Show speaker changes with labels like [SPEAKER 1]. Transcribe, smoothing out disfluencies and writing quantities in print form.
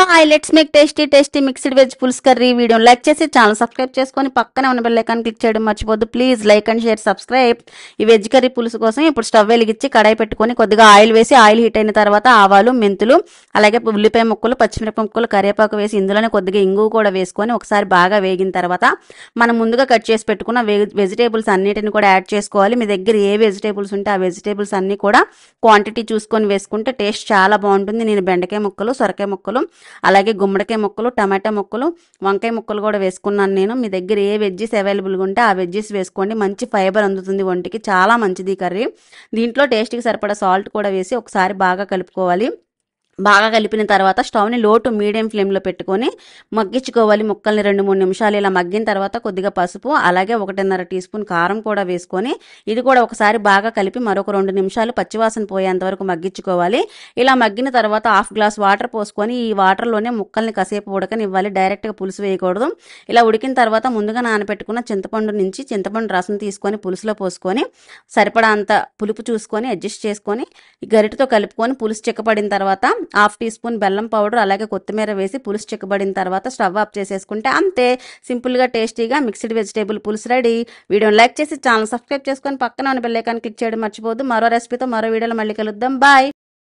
[SPEAKER 1] Hi let's make tasty mixed veg పులుసు curry. వీడియోని like చేసి ఛానల్ సబ్స్క్రైబ్ చేసుకొని పక్కనే ఉన్న బెల్ ఐకాన్ క్లిక్ చేయడం మర్చిపోద్దు. Please like and share subscribe. ఈ వెజ్ కర్రీ పులుసు కోసం ఇప్పుడు స్టవ్ వెలిగించి కడాయి పెట్టుకొని కొద్దిగా ఆయిల్ వేసి ఆయిల్ హీట్ అయిన తర్వాత ఆవాలు, మెంతులు, అలాగే ఉల్లిపాయ ముక్కలు, పచ్చిమిరపకాయ ముక్కలు, కరివేపాకు వేసి ఇందులోనే కొద్దిగా ఇంగువ కూడా వేసుకొని ఒకసారి బాగా వేగిన తర్వాత మనం ముందుగా కట్ చేసి పెట్టుకున్న వెజిటేబుల్స్ అన్నిటిని కూడా యాడ్ చేసుకోవాలి. మీ దగ్గర ఏ వెజిటేబుల్స్ ఉంటే ఆ వెజిటేబుల్స్ అన్ని కూడా క్వాంటిటీ చూసుకొని వేసుకుంటే టేస్ట్ చాలా బాగుంటుంది. నేను బెండకాయ ముక్కలు, సొరకాయ ముక్కలు, అలాగే గుమ్మడికాయ ముక్కలు, టమాటా ముక్కలు, వంకాయ ముక్కలు కూడా వేసుకున్నాను నేను. మీ దగ్గర ఏ వెజ్జెస్ అవైలబుల్గా ఉంటే ఆ వెజ్జెస్ వేసుకోండి. మంచి ఫైబర్ అందుతుంది ఒంటికి, చాలా మంచిది కర్రీ. దీంట్లో టేస్ట్కి సరిపడా సాల్ట్ కూడా వేసి ఒకసారి బాగా కలుపుకోవాలి. బాగా కలిపిన తర్వాత స్టవ్ని లో టు మీడియం ఫ్లేమ్లో పెట్టుకొని మగ్గించుకోవాలి. ముక్కల్ని 2-3 నిమిషాలు ఇలా మగ్గిన తర్వాత కొద్దిగా పసుపు, అలాగే 1.5 టీ స్పూన్ కారం కూడా వేసుకొని ఇది కూడా ఒకసారి బాగా కలిపి మరొక 2 నిమిషాలు పచ్చివాసన పోయేంత వరకు మగ్గించుకోవాలి. ఇలా మగ్గిన తర్వాత 1/2 గ్లాస్ వాటర్ పోసుకొని ఈ వాటర్లోనే ముక్కల్ని కాసేపు ఉడకనివ్వాలి. డైరెక్ట్గా పులుసు వేయకూడదు. ఇలా ఉడికిన తర్వాత ముందుగా నానబెట్టుకున్న చింతపండు రసం తీసుకొని పులుసులో పోసుకొని సరిపడా అంత పులుపు చూసుకొని అడ్జస్ట్ చేసుకొని గరిటతో కలుపుకొని పులుసు చిక్కపడిన తర్వాత 1/2 టీ స్పూన్ బెల్లం పౌడర్, అలాగే కొత్తిమీర వేసి పులుసు చిక్కబడిన తర్వాత స్టవ్ ఆఫ్ చేసేసుకుంటే అంతే, సింపుల్గా టేస్టీగా మిక్స్డ్ వెజిటేబుల్ పులుసు రెడీ. వీడియోని లైక్ చేసి ఛానల్ సబ్స్క్రైబ్ చేసుకొని పక్కన ఉన్న బెల్ ఐకాన్ క్లిక్ చేయడం మర్చిపోవద్దు. మరో రెసిపీతో మరో వీడియోలో మళ్ళీ కలుద్దాం. బాయ్.